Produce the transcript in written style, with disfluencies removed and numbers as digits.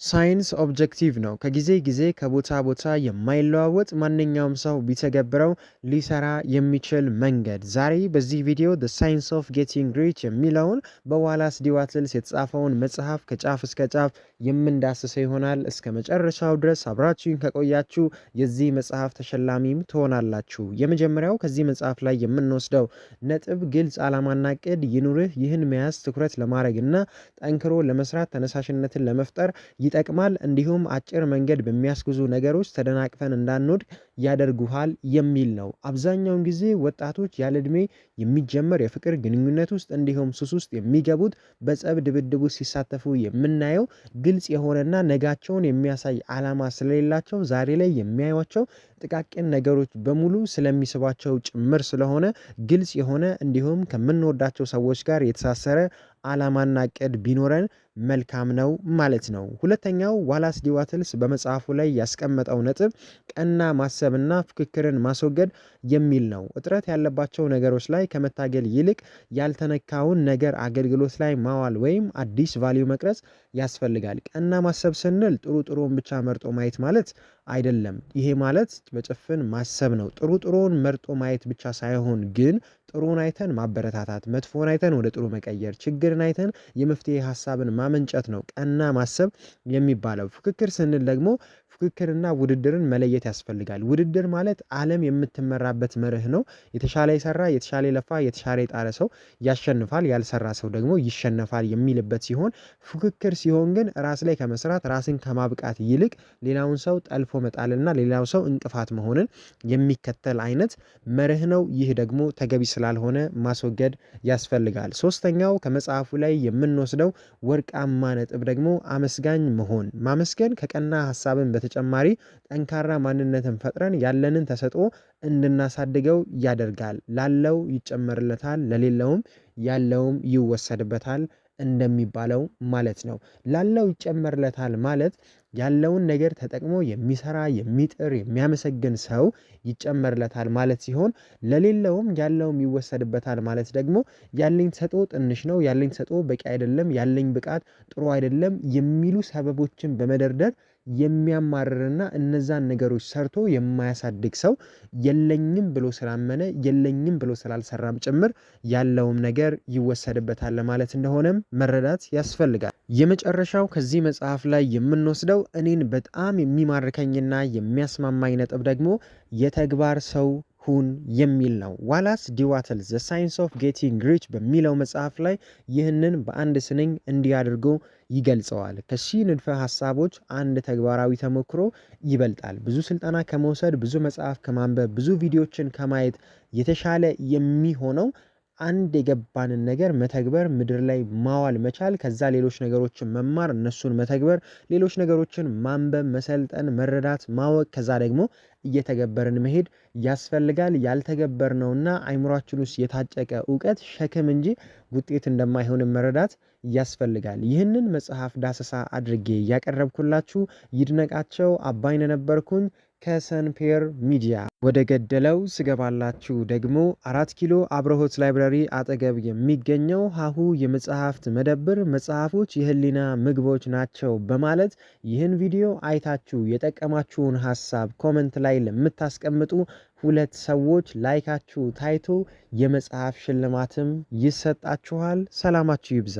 ሳይንስ ኦብጀክቲቭ ነው። ከጊዜ ጊዜ ከቦታ ቦታ የማይለዋወጥ ማንኛውም ሰው ቢተገብረው ሊሰራ የሚችል መንገድ። ዛሬ በዚህ ቪዲዮ the science of getting rich የሚለውን በዋላስ ዲ ዋትልስ የተጻፈውን መጽሐፍ ከጫፍ እስከ ጫፍ የምንዳስሰው ይሆናል። እስከ መጨረሻው ድረስ አብራችሁን ከቆያችሁ የዚህ መጽሐፍ ተሸላሚም ትሆናላችሁ። የመጀመሪያው ከዚህ መጽሐፍ ላይ የምንወስደው ነጥብ ግልጽ ዓላማና ቅድ ይኑርህ። ይህን መያዝ ትኩረት ለማድረግና ጠንክሮ ለመስራት ተነሳሽነትን ለመፍጠር ይጠቅማል። እንዲሁም አጭር መንገድ በሚያስጉዙ ነገሮች ተደናቅፈን እንዳንወድቅ ያደርጉሃል የሚል ነው። አብዛኛውን ጊዜ ወጣቶች ያለ ዕድሜ የሚጀመር የፍቅር ግንኙነት ውስጥ እንዲሁም ሱስ ውስጥ የሚገቡት በጸብ ድብድቡ ሲሳተፉ የምናየው ግልጽ የሆነና ነጋቸውን የሚያሳይ ዓላማ ስለሌላቸው ዛሬ ላይ የሚያዩቸው ጥቃቅን ነገሮች በሙሉ ስለሚስባቸው ጭምር ስለሆነ ግልጽ የሆነ እንዲሁም ከምንወዳቸው ሰዎች ጋር የተሳሰረ ዓላማና ዕቅድ ቢኖረን መልካም ነው ማለት ነው። ሁለተኛው ዋላስ ዲ ዋትልስ በመጽሐፉ ላይ ያስቀመጠው ነጥብ ቀና ማሰብና ፍክክርን ማስወገድ የሚል ነው። እጥረት ያለባቸው ነገሮች ላይ ከመታገል ይልቅ ያልተነካውን ነገር አገልግሎት ላይ ማዋል ወይም አዲስ ቫልዩ መቅረጽ ያስፈልጋል። ቀና ማሰብ ስንል ጥሩን ብቻ መርጦ ማየት ማለት አይደለም። ይሄ ማለት በጭፍን ማሰብ ነው። ጥሩን መርጦ ማየት ብቻ ሳይሆን ግን ጥሩን አይተን ማበረታታት፣ መጥፎን አይተን ወደ ጥሩ መቀየር፣ ችግርን አይተን የመፍትሄ ሐሳብን ማመንጨት ነው ቀና ማሰብ የሚባለው። ፍክክር ስንል ደግሞ ፍክክርና ውድድርን መለየት ያስፈልጋል። ውድድር ማለት ዓለም የምትመራበት መርህ ነው። የተሻለ የሰራ፣ የተሻለ የለፋ፣ የተሻለ የጣረ ሰው ያሸንፋል፣ ያልሰራ ሰው ደግሞ ይሸነፋል የሚልበት ሲሆን፣ ፍክክር ሲሆን ግን ራስ ላይ ከመስራት ራስን ከማብቃት ይልቅ ሌላውን ሰው ጠልፎ መጣልና ሌላው ሰው እንቅፋት መሆንን የሚከተል አይነት መርህ ነው። ይህ ደግሞ ተገቢ ስላልሆነ ማስወገድ ያስፈልጋል። ሶስተኛው ከመጽሐፉ ላይ የምንወስደው ወርቃማ ነጥብ ደግሞ አመስጋኝ መሆን። ማመስገን ከቀና ሐሳብን በተጨማሪ ጠንካራ ማንነትን ፈጥረን ያለንን ተሰጥኦ እንድናሳድገው ያደርጋል። ላለው ይጨመርለታል፣ ለሌለውም ያለውም ይወሰድበታል እንደሚባለው ማለት ነው። ላለው ይጨመርለታል ማለት ያለውን ነገር ተጠቅሞ የሚሰራ የሚጥር የሚያመሰግን ሰው ይጨመርለታል ማለት ሲሆን፣ ለሌለውም ያለውም ይወሰድበታል ማለት ደግሞ ያለኝ ተሰጥኦ ትንሽ ነው፣ ያለኝ ተሰጥኦ በቂ አይደለም፣ ያለኝ ብቃት ጥሩ አይደለም የሚሉ ሰበቦችን በመደርደር የሚያማርርና እነዛን ነገሮች ሰርቶ የማያሳድግ ሰው የለኝም ብሎ ስላመነ የለኝም ብሎ ስላልሰራም ጭምር ያለውም ነገር ይወሰድበታል ለማለት እንደሆነም መረዳት ያስፈልጋል። የመጨረሻው ከዚህ መጽሐፍ ላይ የምንወስደው እኔን በጣም የሚማርከኝና የሚያስማማኝ ነጥብ ደግሞ የተግባር ሰው ሁን የሚል ነው። ዋላስ ዲ ዋትልስ ዘ ሳይንስ ኦፍ ጌቲንግ ሪች በሚለው መጽሐፍ ላይ ይህንን በአንድ ስንኝ እንዲህ አድርጎ ይገልጸዋል። ከሺህ ንድፈ ሐሳቦች አንድ ተግባራዊ ተሞክሮ ይበልጣል። ብዙ ስልጠና ከመውሰድ፣ ብዙ መጽሐፍ ከማንበብ፣ ብዙ ቪዲዮችን ከማየት የተሻለ የሚሆነው አንድ የገባንን ነገር መተግበር፣ ምድር ላይ ማዋል መቻል፣ ከዛ ሌሎች ነገሮችን መማር፣ እነሱን መተግበር፣ ሌሎች ነገሮችን ማንበብ፣ መሰልጠን፣ መረዳት፣ ማወቅ፣ ከዛ ደግሞ እየተገበርን መሄድ ያስፈልጋል። ያልተገበርነውና አይምሯችን ውስጥ የታጨቀ እውቀት ሸክም እንጂ ውጤት እንደማይሆን መረዳት ያስፈልጋል። ይህንን መጽሐፍ ዳሰሳ አድርጌ ያቀረብኩላችሁ ይድነቃቸው አባይነ ነበርኩኝ ከሰንፔር ሚዲያ። ወደ ገደለው ስገባላችሁ ደግሞ 4 ኪሎ አብርሆት ላይብራሪ አጠገብ የሚገኘው ሀሁ የመጽሐፍት መደብር መጽሐፎች የህሊና ምግቦች ናቸው በማለት ይህን ቪዲዮ አይታችሁ የጠቀማችሁን ሀሳብ ኮመንት ላይ ለምታስቀምጡ 2 ሰዎች ላይካችሁ ታይቶ የመጽሐፍ ሽልማትም ይሰጣችኋል። ሰላማችሁ ይብዛ።